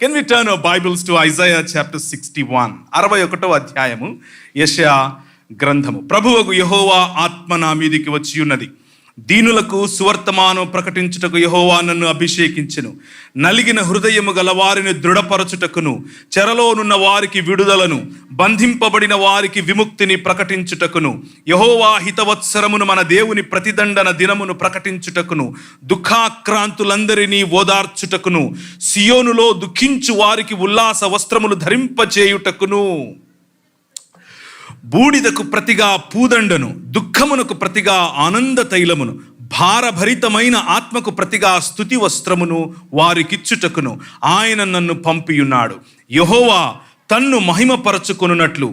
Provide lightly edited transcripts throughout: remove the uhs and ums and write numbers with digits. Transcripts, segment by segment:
Can we turn our Bibles to Isaiah chapter 61? 61వ అధ్యాయము యెషయా గ్రంథము. ప్రభువగు యెహోవా ఆత్మ నా మీదికి వచ్చి ఉన్నది, దీనులకు సువర్తమానం ప్రకటించుటకు యెహోవా నన్ను అభిషేకించెను. నలిగిన హృదయము గల వారిని దృఢపరచుటకును, చెరలోనున్న వారికి విడుదలను, బంధింపబడిన వారికి విముక్తిని ప్రకటించుటకును, యెహోవా హితవత్సరమును మన దేవుని ప్రతిదండన దినమును ప్రకటించుటకును, దుఃఖాక్రాంతులందరినీ ఓదార్చుటకును, సియోనులో దుఃఖించు వారికి ఉల్లాస వస్త్రములు ధరింపచేయుటకును, బూడిదకు ప్రతిగా పూదండను, దుఃఖమునకు ప్రతిగా ఆనంద తైలమును, భారభరితమైన ఆత్మకు ప్రతిగా స్తుతి వస్త్రమును వారికిచ్చుటకును ఆయన నన్ను పంపియున్నాడు. యెహోవా తన్ను మహిమపరచుకొనున్నట్లు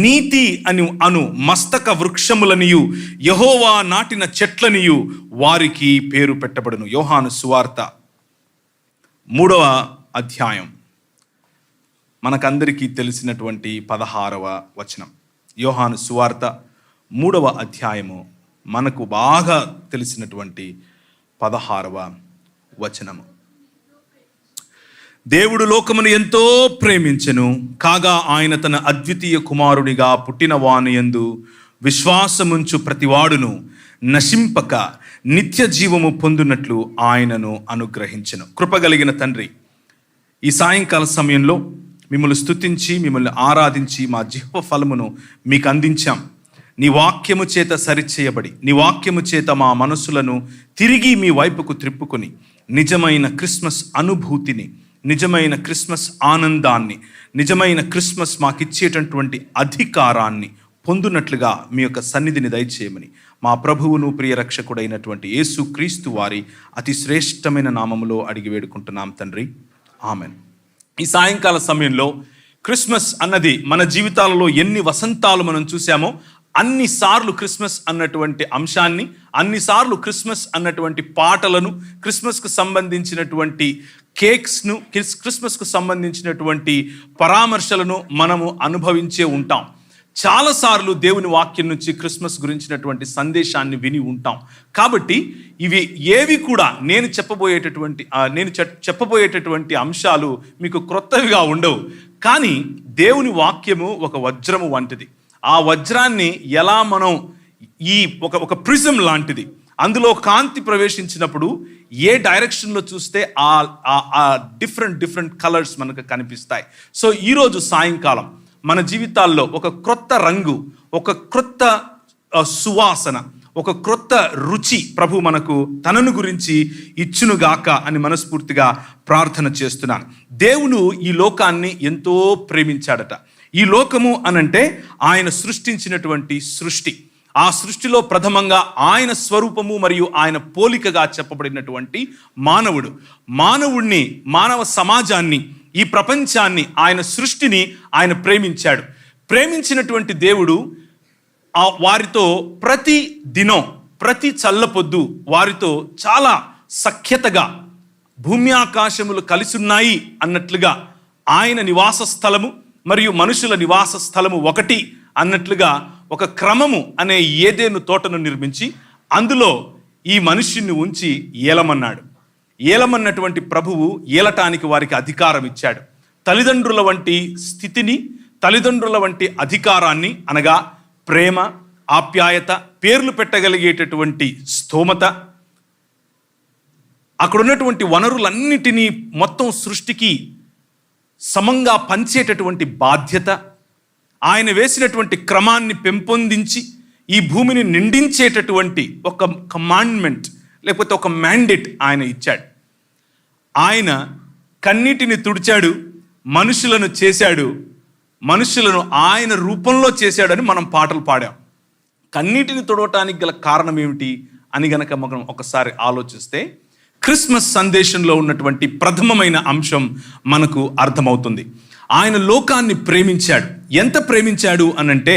నీతి అను మస్తక వృక్షములనియు యెహోవా నాటిన చెట్లనియు వారికి పేరు పెట్టబడును. యోహాను సువార్త 3వ అధ్యాయం, మనకందరికీ తెలిసినటువంటి 16వ వచనం. యోహాను సువార్త 3వ అధ్యాయము, మనకు బాగా తెలిసినటువంటి 16వ వచనము. దేవుడు లోకమును ఎంతో ప్రేమించెను, కాగా ఆయన తన అద్వితీయ కుమారునిగా పుట్టిన వాని యందు విశ్వాసముంచు ప్రతివాడును నశింపక నిత్య జీవము పొందునట్లు ఆయనను అనుగ్రహించెను. కృపగలిగిన తండ్రి, ఈ సాయంకాల సమయంలో మిమ్మల్ని స్తుతించి మిమ్మల్ని ఆరాధించి మా జిహ్వ ఫలమును మీకు అందించాం. నీ వాక్యము చేత సరిచేయబడి, నీ వాక్యము చేత మా మనసులను తిరిగి మీ వైపుకు త్రిప్పుకొని నిజమైన క్రిస్మస్ అనుభూతిని, నిజమైన క్రిస్మస్ ఆనందాన్ని, నిజమైన క్రిస్మస్ మాకిచ్చేటటువంటి అధికారాన్ని పొందునట్లుగా మీ యొక్క సన్నిధిని దయచేయమని మా ప్రభువును ప్రియ రక్షకుడైనటువంటి యేసు క్రీస్తు వారి అతి శ్రేష్టమైన నామములో అడిగి వేడుకుంటున్నాం తండ్రి, ఆమెన్. ఈ సాయంకాల సమయంలో క్రిస్మస్ అన్నది మన జీవితాలలో ఎన్ని వసంతాలు మనం చూసామో అన్నిసార్లు క్రిస్మస్ అన్నటువంటి అంశాన్ని, అన్నిసార్లు క్రిస్మస్ అన్నటువంటి పాటలను, క్రిస్మస్కు సంబంధించినటువంటి కేక్స్ను, క్రిస్మస్కు సంబంధించినటువంటి పరామర్శలను మనము అనుభవించే ఉంటాం. చాలాసార్లు దేవుని వాక్యం నుంచి క్రిస్మస్ గురించినటువంటి సందేశాన్ని విని ఉంటాం. కాబట్టి ఇవి ఏవి కూడా నేను చెప్పబోయేటటువంటి అంశాలు మీకు క్రొత్తవిగా ఉండవు. కానీ దేవుని వాక్యము ఒక వజ్రము వంటిది. ఆ వజ్రాన్ని ఎలా మనం ఒక ప్రిజం లాంటిది, అందులో కాంతి ప్రవేశించినప్పుడు ఏ డైరెక్షన్లో చూస్తే ఆ డిఫరెంట్ కలర్స్ మనకు కనిపిస్తాయి. సో ఈరోజు సాయంకాలం మన జీవితాల్లో ఒక క్రొత్త రంగు, ఒక క్రొత్త సువాసన, ఒక క్రొత్త రుచి ప్రభు మనకు తనను గురించి ఇచ్చునుగాక అని మనస్ఫూర్తిగా ప్రార్థన చేస్తున్నాను. దేవుడు ఈ లోకాన్ని ఎంతో ప్రేమించాడట. ఈ లోకము అనంటే ఆయన సృష్టించినటువంటి సృష్టి. ఆ సృష్టిలో ప్రథమంగా ఆయన స్వరూపము మరియు ఆయన పోలికగా చెప్పబడినటువంటి మానవుడిని, మానవ సమాజాన్ని, ఈ ప్రపంచాన్ని, ఆయన సృష్టిని ఆయన ప్రేమించాడు. ప్రేమించినటువంటి దేవుడు వారితో ప్రతి దినం, ప్రతి చల్లపొద్దు వారితో చాలా సఖ్యతగా, భూమి ఆకాశములు కలిసి ఉన్నాయి అన్నట్లుగా, ఆయన నివాస స్థలము మరియు మనుషుల నివాస స్థలము ఒకటి అన్నట్లుగా ఒక క్రమము అనే ఏదెను తోటను నిర్మించి అందులో ఈ మనుష్యుని ఉంచి ఏలమన్నాడు. ఏలమన్నటువంటి ప్రభువు ఏలటానికి వారికి అధికారం ఇచ్చాడు. తల్లిదండ్రుల వంటి స్థితిని, తల్లిదండ్రుల వంటి అధికారాన్ని, అనగా ప్రేమ, ఆప్యాయత, పేర్లు పెట్టగలిగేటటువంటి స్తోమత, అక్కడున్నటువంటి వనరులన్నిటినీ మొత్తం సృష్టికి సమంగా పంచేటటువంటి బాధ్యత, ఆయన వేసినటువంటి క్రమాన్ని పెంపొందించి ఈ భూమిని నిండించేటటువంటి ఒక కమాండ్మెంట్ లేకపోతే ఒక మ్యాండేట్ ఆయన ఇచ్చాడు. ఆయన కన్నీటిని తుడిచాడు, మనుషులను చేశాడు, మనుషులను ఆయన రూపంలో చేశాడని మనం పాటలు పాడాం. కన్నీటిని తుడవటానికి గల కారణం ఏమిటి అని గనక మనం ఒకసారి ఆలోచిస్తే క్రిస్మస్ సందేశంలో ఉన్నటువంటి ప్రథమమైన అంశం మనకు అర్థమవుతుంది. ఆయన లోకాన్ని ప్రేమించాడు. ఎంత ప్రేమించాడు అనంటే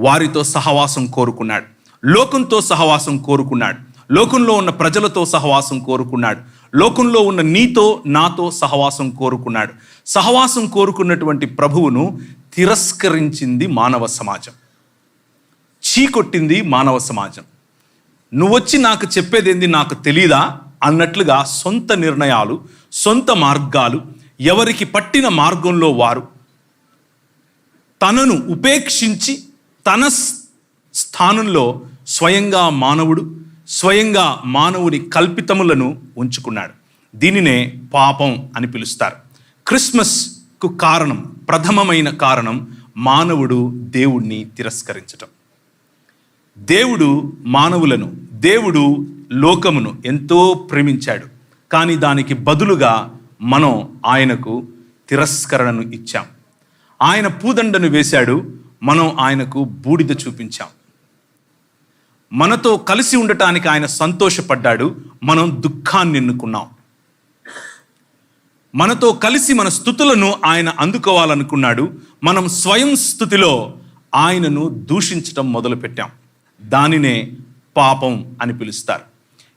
వారితో సహవాసం కోరుకున్నాడు, లోకంతో సహవాసం కోరుకున్నాడు, లోకంలో ఉన్న ప్రజలతో సహవాసం కోరుకున్నాడు, లోకంలో ఉన్న నీతో నాతో సహవాసం కోరుకున్నాడు. సహవాసం కోరుకున్నటువంటి ప్రభువును తిరస్కరించింది మానవ సమాజం, చీకొట్టింది మానవ సమాజం. నువ్వొచ్చి నాకు చెప్పేదేంది, నాకు తెలీదా అన్నట్లుగా సొంత నిర్ణయాలు, సొంత మార్గాలు, ఎవరికి పట్టిన మార్గంలో వారు తనను ఉపేక్షించి తన స్థానంలో స్వయంగా మానవుని కల్పితములను ఉంచుకున్నాడు. దీనినే పాపం అని పిలుస్తారు. క్రిస్మస్కు కారణం, ప్రథమమైన కారణం మానవుడు దేవుణ్ణి తిరస్కరించటం. దేవుడు లోకమును ఎంతో ప్రేమించాడు, కానీ దానికి బదులుగా మనం ఆయనకు తిరస్కరణను ఇచ్చాం. ఆయన పూదండను వేశాడు, మనం ఆయనకు బూడిద చూపించాం. మనతో కలిసి ఉండటానికి ఆయన సంతోషపడ్డాడు, మనం దుఃఖాన్ని ఎన్నుకున్నాం. మనతో కలిసి మన స్తుతులను ఆయన అందుకోవాలనుకున్నాడు, మనం స్వయం స్తుతిలో ఆయనను దూషించటం మొదలుపెట్టాం. దానినే పాపం అని పిలుస్తారు.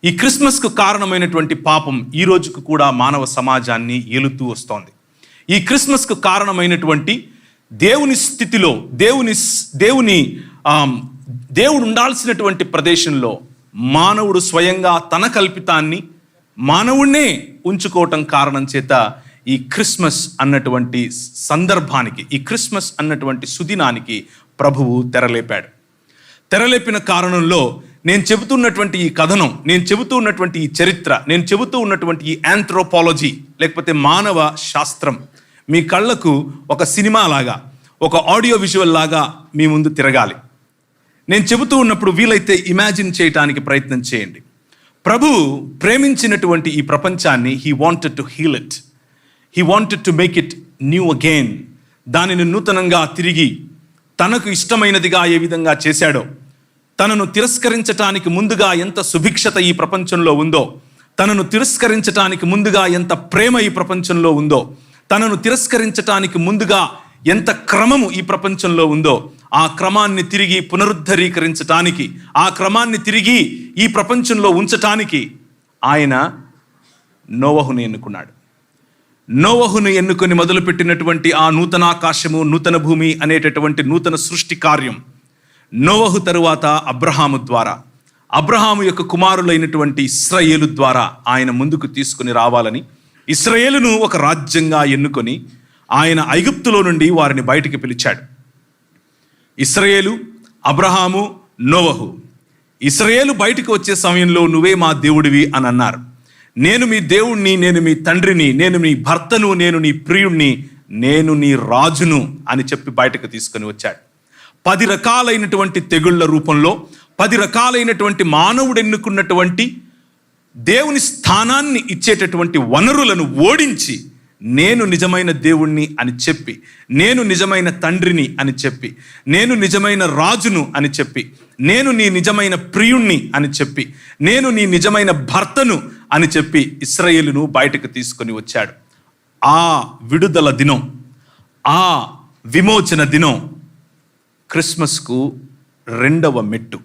ఈ క్రిస్మస్కు కారణమైనటువంటి పాపం ఈ రోజుకు కూడా మానవ సమాజాన్ని ఏలుతూ వస్తోంది. ఈ క్రిస్మస్కు కారణమైనటువంటి దేవుని స్థితిలో దేవుడు ఉండాల్సినటువంటి ప్రదేశంలో మానవుడు స్వయంగా తన కల్పితాన్ని మానవుణ్ణే ఉంచుకోవటం కారణం చేత ఈ క్రిస్మస్ అన్నటువంటి సందర్భానికి, ఈ క్రిస్మస్ అన్నటువంటి సుదినానికి ప్రభువు తెరలేపిన కారణంలో నేను చెబుతున్నటువంటి ఈ కథనం, నేను చెబుతూ ఉన్నటువంటి ఈ చరిత్ర, నేను చెబుతూ ఉన్నటువంటి ఈ ఆంథ్రోపాలజీ లేకపోతే మానవ శాస్త్రం మీ కళ్ళకు ఒక సినిమా లాగా, ఒక ఆడియో విజువల్ లాగా మీ ముందు తిరగాలి. నేను చెబుతూ ఉన్నప్పుడు వీలైతే ఇమాజిన్ చేయటానికి ప్రయత్నం చేయండి. ప్రభు ప్రేమించినటువంటి ఈ ప్రపంచాన్ని he wanted to heal it, he wanted to make it new again. దానిని నూతనంగా తిరిగి తనకు ఇష్టమైనదిగా ఏ విధంగా చేశాడో, తనను తిరస్కరించటానికి ముందుగా ఎంత సుభిక్షత ఈ ప్రపంచంలో ఉందో, తనను తిరస్కరించటానికి ముందుగా ఎంత ప్రేమ ఈ ప్రపంచంలో ఉందో, తనను తిరస్కరించటానికి ముందుగా ఎంత క్రమము ఈ ప్రపంచంలో ఉందో, ఆ క్రమాన్ని తిరిగి పునరుద్ధరీకరించటానికి, ఆ క్రమాన్ని తిరిగి ఈ ప్రపంచంలో ఉంచటానికి ఆయన నోవహును ఎన్నుకున్నాడు. నోవహును ఎన్నుకొని మొదలుపెట్టినటువంటి ఆ నూతనాకాశము, నూతన భూమి అనేటటువంటి నూతన సృష్టి కార్యం నోవహు తరువాత అబ్రహాము యొక్క కుమారులైనటువంటి ఇశ్రాయేలు ద్వారా ఆయన ముందుకు తీసుకుని రావాలని ఇశ్రాయేలును ఒక రాజ్యంగా ఎన్నుకొని ఆయన ఐగుప్తులో నుండి వారిని బయటికి పిలిచాడు. ఇశ్రాయేలు, అబ్రహాము, నోవహు. ఇశ్రాయేలు బయటికి వచ్చే సమయంలో నువ్వే మా దేవుడివి అని అన్నారు. నేను మీ దేవుణ్ణి, నేను మీ తండ్రిని, నేను నీ భర్తను, నేను నీ ప్రియుణ్ణి, నేను నీ రాజును అని చెప్పి బయటకు తీసుకొని వచ్చాడు. 10 రకాలైనటువంటి తెగుళ్ల రూపంలో 10 రకాలైనటువంటి మానవుడు ఎన్నుకున్నటువంటి దేవుని స్థానాన్ని ఇచ్చేటటువంటి వనరులను ఓడించి నేను నిజమైన దేవుణ్ణి అని చెప్పి, నేను నిజమైన తండ్రిని అని చెప్పి, నేను నిజమైన రాజును అని చెప్పి, నేను నీ నిజమైన ప్రియుణ్ణి అని చెప్పి, నేను నీ నిజమైన భర్తను అని చెప్పి ఇశ్రాయేలును బయటకు తీసుకొని వచ్చాడు. ఆ విడుదల దినం, ఆ విమోచన దినం క్రిస్మస్కు 2వ మెట్టు.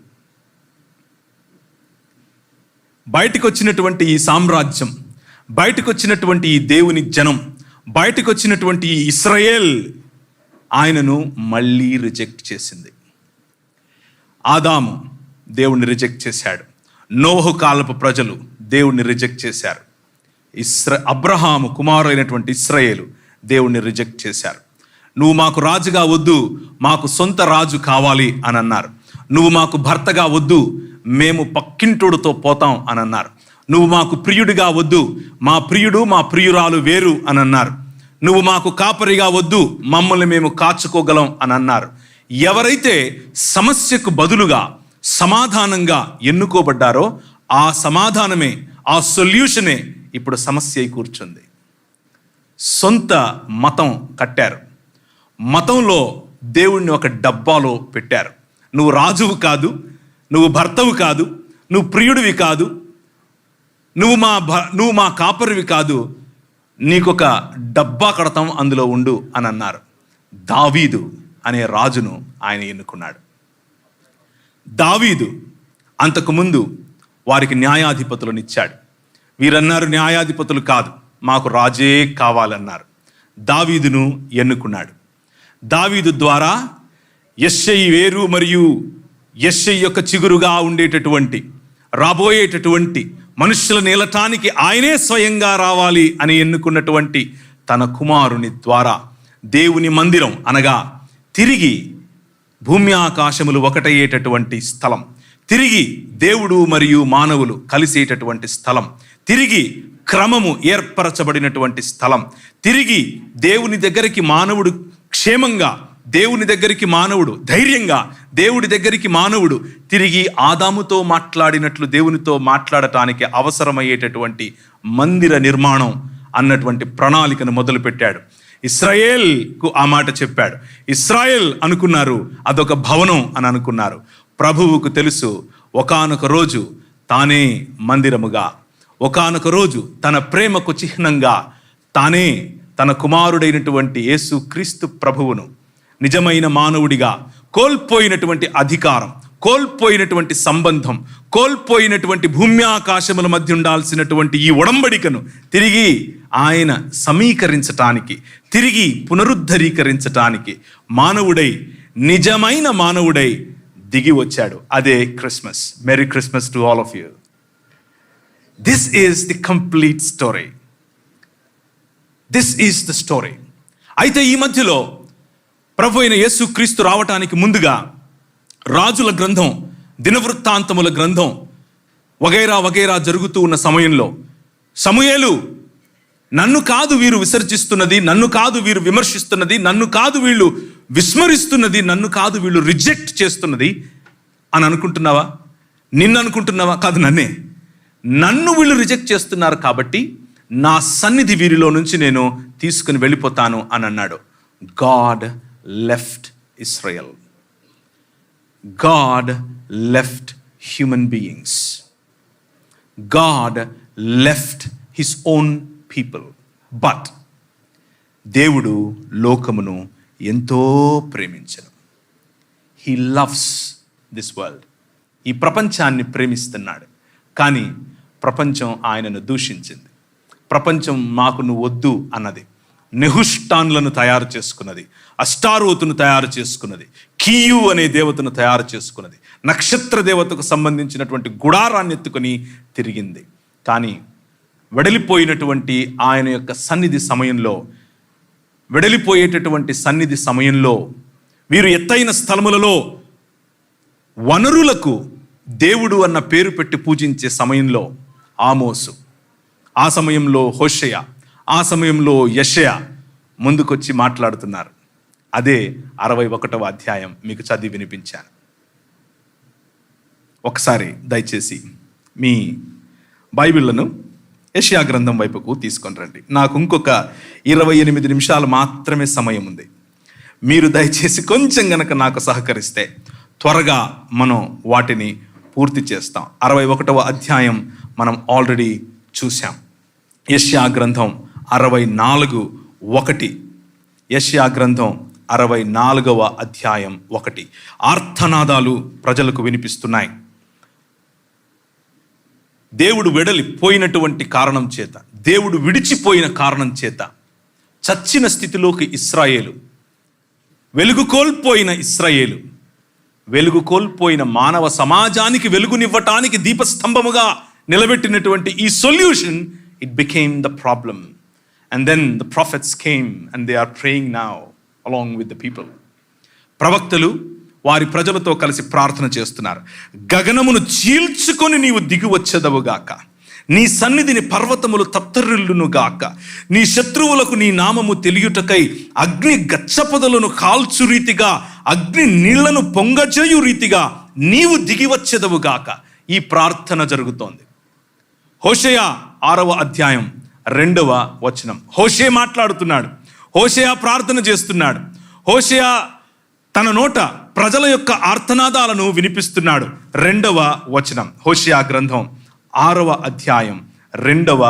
బయటకు వచ్చినటువంటి ఈ సామ్రాజ్యం, బయటకు వచ్చినటువంటి ఈ దేవుని జనం, బయటకు వచ్చినటువంటి ఈ ఇశ్రాయేల్ ఆయనను మళ్ళీ రిజెక్ట్ చేసింది. ఆదాము దేవుణ్ణి రిజెక్ట్ చేశాడు. నోవహు కాలపు ప్రజలు దేవుణ్ణి రిజెక్ట్ చేశారు. అబ్రహాము కుమారులైనటువంటి ఇశ్రాయేలు దేవుణ్ణి రిజెక్ట్ చేశారు. నువ్వు మాకు రాజుగా వద్దు, మాకు సొంత రాజు కావాలి అని అన్నారు. నువ్వు మాకు భర్తగా వద్దు, మేము పక్కింటోడుతో పోతాం అని అన్నారు. నువ్వు మాకు ప్రియుడిగా వద్దు, మా ప్రియుడు మా ప్రియురాలు వేరు అని అన్నారు. నువ్వు మాకు కాపరిగా వద్దు, మమ్మల్ని మేము కాచుకోగలం అని అన్నారు. ఎవరైతే సమస్యకు బదులుగా సమాధానంగా ఎన్నుకోబడ్డారో ఆ సమాధానమే, ఆ సొల్యూషనే ఇప్పుడు సమస్య అయి కూర్చుంది. సొంత మతం కట్టారు, మతంలో దేవుణ్ణి ఒక డబ్బాలో పెట్టారు. నువ్వు రాజువు కాదు, నువ్వు భర్తవు కాదు, నువ్వు ప్రియుడివి కాదు, నువ్వు మా కాపరివి కాదు, నీకొక డబ్బా కడతాం, అందులో ఉండు అని అన్నారు. దావీదు అనే రాజును ఆయన ఎన్నుకున్నాడు. దావీదు అంతకుముందు వారికి న్యాయాధిపతులను ఇచ్చాడు. వీరన్నారు న్యాయాధిపతులు కాదు, మాకు రాజే కావాలన్నారు. దావీదును ఎన్నుకున్నాడు. దావీదు ద్వారా యెష్షయి వేరు మరియు యెష్షయి యొక్క చిగురుగా ఉండేటటువంటి రాబోయేటటువంటి మనుషుల నేలటానికి ఆయనే స్వయంగా రావాలి అని ఎన్నుకున్నటువంటి తన కుమారుని ద్వారా దేవుని మందిరం అనగా తిరిగి భూమి ఆకాశములు ఒకటయ్యేటటువంటి స్థలం, తిరిగి దేవుడు మరియు మానవులు కలిసేటటువంటి స్థలం, తిరిగి క్రమము ఏర్పరచబడినటువంటి స్థలం, తిరిగి దేవుని దగ్గరికి మానవుడు క్షేమంగా, దేవుని దగ్గరికి మానవుడు ధైర్యంగా, దేవుడి దగ్గరికి మానవుడు తిరిగి ఆదాముతో మాట్లాడినట్లు దేవునితో మాట్లాడటానికి అవసరమయ్యేటటువంటి మందిర నిర్మాణం అన్నటువంటి ప్రణాళికను మొదలుపెట్టాడు. ఇశ్రాయేల్కు ఆ మాట చెప్పాడు. ఇశ్రాయేల్ అనుకున్నారు అదొక భవనం అని అనుకున్నారు. ప్రభువుకు తెలుసు ఒకానొక రోజు తానే మందిరముగా, ఒకానొక రోజు తన ప్రేమకు చిహ్నంగా తానే తన కుమారుడైనటువంటి యేసు క్రీస్తు ప్రభువును నిజమైన మానవుడిగా కోల్పోయినటువంటి అధికారం, కోల్పోయినటువంటి సంబంధం, కోల్పోయినటువంటి భూమి ఆకాశముల మధ్య ఉండాల్సినటువంటి ఈ ఒడంబడికను తిరిగి ఆయన సమీకరించటానికి, తిరిగి పునరుద్ధరీకరించటానికి మానవుడై, నిజమైన మానవుడై దిగి వచ్చాడు. అదే Christmas. Merry Christmas to all of you. This is the complete story. This is the story. అయితే ఈ మధ్యలో ప్రభు అయిన యేసు క్రీస్తు రావటానికి ముందుగా రాజుల గ్రంథం, దినవృత్తాంతముల గ్రంథం వగైరా వగైరా జరుగుతూ ఉన్న సమయంలో సమూయేలు, నన్ను కాదు వీరు విసర్జిస్తున్నది, నన్ను కాదు వీరు విమర్శిస్తున్నది, నన్ను కాదు వీళ్ళు విస్మరిస్తున్నది, నన్ను కాదు వీళ్ళు రిజెక్ట్ చేస్తున్నది అని అనుకుంటున్నావా? నిన్ను అనుకుంటున్నావా? కాదు, నన్ను వీళ్ళు రిజెక్ట్ చేస్తున్నారు కాబట్టి నా సన్నిధి వీరిలో నుంచి నేను తీసుకుని వెళ్ళిపోతాను అని అన్నాడు. God left Israel. God left human beings. God left his own people. But దేవుడు లోకమును ఎంతో ప్రేమించెను. He loves this world. ఈ ప్రపంచాన్ని ప్రేమిస్తున్నాడు. కానీ ప్రపంచం ఆయనను దూషించింది. ప్రపంచం మాకు నువ్వు వద్దు అన్నది. నెహుష్టాన్లను తయారు చేసుకున్నది, అష్టారోతును తయారు చేసుకున్నది, కీయు అనే దేవతను తయారు చేసుకున్నది, నక్షత్ర దేవతకు సంబంధించినటువంటి గుడారాన్ని ఎత్తుకొని తిరిగింది. కానీ వెడలిపోయినటువంటి ఆయన యొక్క సన్నిధి సమయంలో, వెడలిపోయేటటువంటి సన్నిధి సమయంలో వీరు ఎత్తైన స్థలములలో వనరులకు దేవుడు అన్న పేరు పెట్టి పూజించే సమయంలో ఆమోసు, ఆ సమయంలో హోషేయ, ఆ సమయంలో యెషయా ముందుకొచ్చి మాట్లాడుతున్నారు. అదే 61వ అధ్యాయం మీకు చదివి వినిపించాను. ఒకసారి దయచేసి మీ బైబిళ్లను యెషయా గ్రంథం వైపుకు తీసుకొని రండి. నాకు ఇంకొక 28 నిమిషాలు మాత్రమే సమయం ఉంది. మీరు దయచేసి కొంచెం గనక నాకు సహకరిస్తే త్వరగా మనం వాటిని పూర్తి చేస్తాం. 61వ అధ్యాయం మనం ఆల్రెడీ చూసాం. యెషయా గ్రంథం 64:1. యెషయా గ్రంథం 64వ అధ్యాయం 1. ఆర్తనాదాలు ప్రజలకు వినిపిస్తున్నాయి. దేవుడు వెడలిపోయినటువంటి కారణం చేత, దేవుడు విడిచిపోయిన కారణం చేత చచ్చిన స్థితిలోకి ఇశ్రాయేలు, వెలుగు కోల్పోయిన ఇశ్రాయేలు, వెలుగు కోల్పోయిన మానవ సమాజానికి వెలుగునివ్వటానికి దీపస్తంభముగా నిలబెట్టినటువంటి ఈ solution, it became the problem. And then the prophets came and they are praying now along with the people. ప్రవక్తలు వారి ప్రజలతో కలిసి ప్రార్థన చేస్తున్నారు. గగనమును చీల్చుకొని నీవు దిగి వచ్చేదవుగాక, నీ సన్నిధిని పర్వతములు తత్తరిల్లునుగాక, నీ శత్రువులకు నీ నామము తెలియుటకై అగ్ని గచ్చపొదలను కాల్చు రీతిగా, అగ్ని నీళ్లను పొంగజేయు రీతిగా నీవు దిగి వచ్చేదవుగాక. ఈ ప్రార్థన జరుగుతోంది. హోషేయ 6వ అధ్యాయం 2వ వచనం. హోషే మాట్లాడుతున్నాడు, హోషేయ ప్రార్థన చేస్తున్నాడు, హోషేయ తన నోట ప్రజల యొక్క ఆర్తనాదాలను వినిపిస్తున్నాడు. 2వ వచనం, హోషేయ గ్రంథం 6వ అధ్యాయం 2వ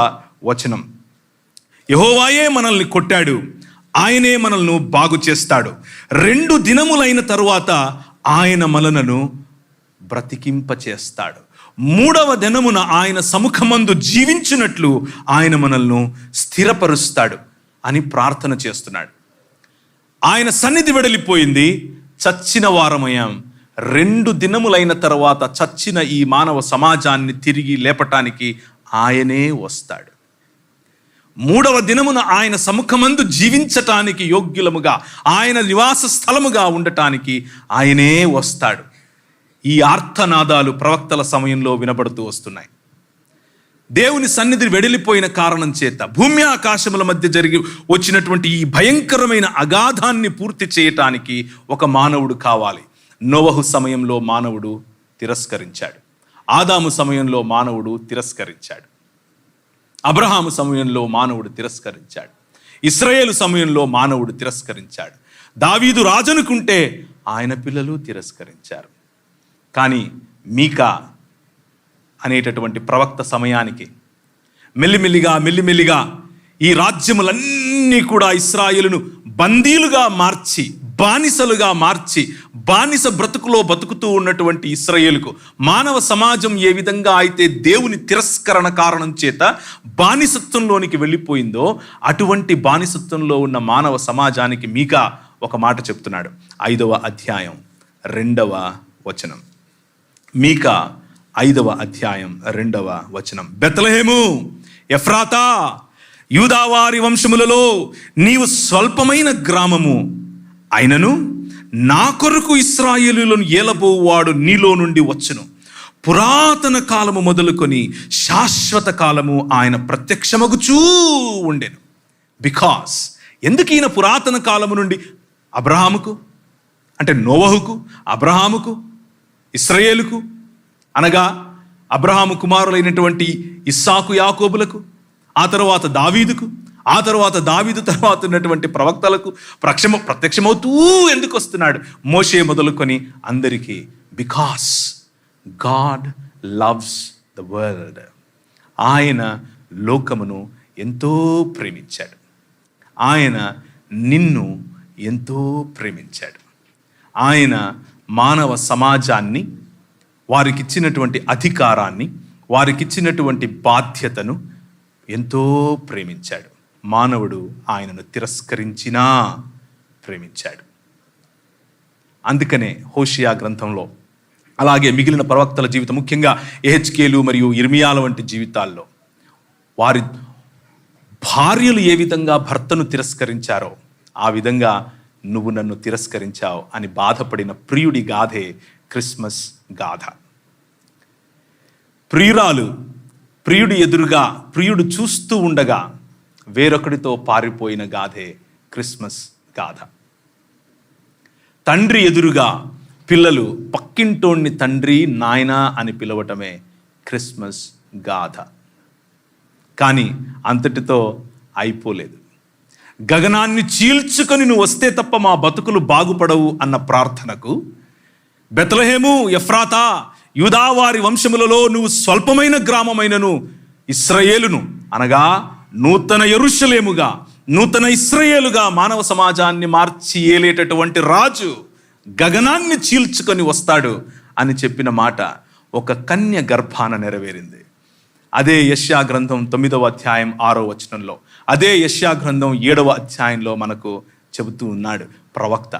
వచనం. యెహోవాయే మనల్ని కొట్టాడు, ఆయనే మనల్ని బాగు చేస్తాడు. 2 దినములైన తరువాత ఆయన మనలను బ్రతికింపచేస్తాడు. 3వ దినమున ఆయన సముఖమందు జీవించినట్లు ఆయన మనల్ని స్థిరపరుస్తాడు అని ప్రార్థన చేస్తున్నాడు. ఆయన సన్నిధి వెడలిపోయింది, చచ్చిన వారమయ్యాం. 2 దినములైన తర్వాత చచ్చిన ఈ మానవ సమాజాన్ని తిరిగి లేపటానికి ఆయనే వస్తాడు. మూడవ దినమున ఆయన సముఖమందు జీవించటానికి యోగ్యులముగా, ఆయన నివాస స్థలముగా ఉండటానికి ఆయనే వస్తాడు. ఈ ఆర్తనాదాలు ప్రవక్తల సమయంలో వినబడుతూ వస్తున్నాయి. దేవుని సన్నిధి వెడలిపోయిన కారణం చేత భూమి ఆకాశముల మధ్య జరిగి వచ్చినటువంటి ఈ భయంకరమైన అగాధాన్ని పూర్తి చేయటానికి ఒక మానవుడు కావాలి. నోవహు సమయంలో మానవుడు తిరస్కరించాడు. ఆదాము సమయంలో మానవుడు తిరస్కరించాడు. అబ్రహాము సమయంలో మానవుడు తిరస్కరించాడు. ఇశ్రాయేలు సమయంలో మానవుడు తిరస్కరించాడు. దావీదు రాజనుకుంటే ఆయన పిల్లలు తిరస్కరించారు. కానీ మీకా అనేటటువంటి ప్రవక్త సమయానికి మెల్లిమెల్లిగా ఈ రాజ్యములన్నీ కూడా ఇశ్రాయేలును బందీలుగా మార్చి, బానిసలుగా మార్చి, బానిస బ్రతుకులో బతుకుతూ ఉన్నటువంటి ఇశ్రాయేలుకు మానవ సమాజం ఏ విధంగా అయితే దేవుని తిరస్కరణ కారణం చేత బానిసత్వంలోనికి వెళ్ళిపోయిందో, అటువంటి బానిసత్వంలో ఉన్న మానవ సమాజానికి మీకా ఒక మాట చెప్తున్నాడు. 5వ అధ్యాయం 2వ వచనం. మీకా 5వ అధ్యాయం 2వ వచనం. బెత్లెహేము ఎఫ్రాతా, యూదావారి వంశములలో నీవు స్వల్పమైన గ్రామము అయినను నా కొరకు ఇశ్రాయేలులను ఏలబోవాడు నీలో నుండి వచ్చును. పురాతన కాలము మొదలుకొని శాశ్వత కాలము ఆయన ప్రత్యక్షమగుచూ ఉండెను. బికాస్ ఎందుకు ఈయన పురాతన కాలము నుండి అబ్రహాముకు, అంటే నోవహుకు, అబ్రహాముకు, ఇశ్రాయేలుకు, అనగా అబ్రహాము కుమారులైనటువంటి ఇస్సాకు, యాకోబులకు, ఆ తర్వాత దావీదుకు, ఆ తర్వాత దావీదు తర్వాత ఉన్నటువంటి ప్రవక్తలకు ప్రత్యక్షమవుతూ ఎందుకు వస్తున్నాడు? మోషే మొదలుకొని అందరికీ. Because God loves the world. ఆయన లోకమును ఎంతో ప్రేమించాడు. ఆయన నిన్ను ఎంతో ప్రేమించాడు. ఆయన మానవ సమాజాన్ని, వారికిచ్చినటువంటి అధికారాన్ని, వారికిచ్చినటువంటి బాధ్యతను ఎంతో ప్రేమించాడు. మానవుడు ఆయనను తిరస్కరించినా ప్రేమించాడు. అందుకనే హోషియా గ్రంథంలో, అలాగే మిగిలిన ప్రవక్తల జీవితం, ముఖ్యంగా యెహెజ్కేలు మరియు ఇర్మియాల వంటి జీవితాల్లో వారి భార్యలు ఏ విధంగా భర్తను తిరస్కరించారో ఆ విధంగా నువ్వు నన్ను తిరస్కరించావు అని బాధపడిన ప్రియుడి గాథే క్రిస్మస్ గాథ. ప్రియుడు ఎదురుగా, ప్రియుడు చూస్తూ ఉండగా వేరొకడితో పారిపోయిన గాథే క్రిస్మస్ గాథ. తండ్రి ఎదురుగా పిల్లలు పక్కింటోణ్ణి తండ్రి, నాయనా అని పిలవటమే క్రిస్మస్ గాథ. కానీ అంతటితో అయిపోలేదు. గగనాన్ని చీల్చుకొని నువ్వు వస్తే తప్ప మా బతుకులు బాగుపడవు అన్న ప్రార్థనకు, బెత్లెహేము ఎఫ్రాతా, యూదావారి వంశములలో నువ్వు స్వల్పమైన గ్రామమైనను ఇశ్రాయేలును, అనగా నూతన యెరూషలేముగా, నూతన ఇశ్రాయేలుగా మానవ సమాజాన్ని మార్చి ఏలేటటువంటి రాజు గగనాన్ని చీల్చుకొని వస్తాడు అని చెప్పిన మాట ఒక కన్య గర్భాన నెరవేరింది. అదే యెషయా గ్రంథం 9వ అధ్యాయం 6వ వచనంలో, అదే యెషయా గ్రంథం 7వ అధ్యాయంలో మనకు చెబుతూ ఉన్నాడు ప్రవక్త.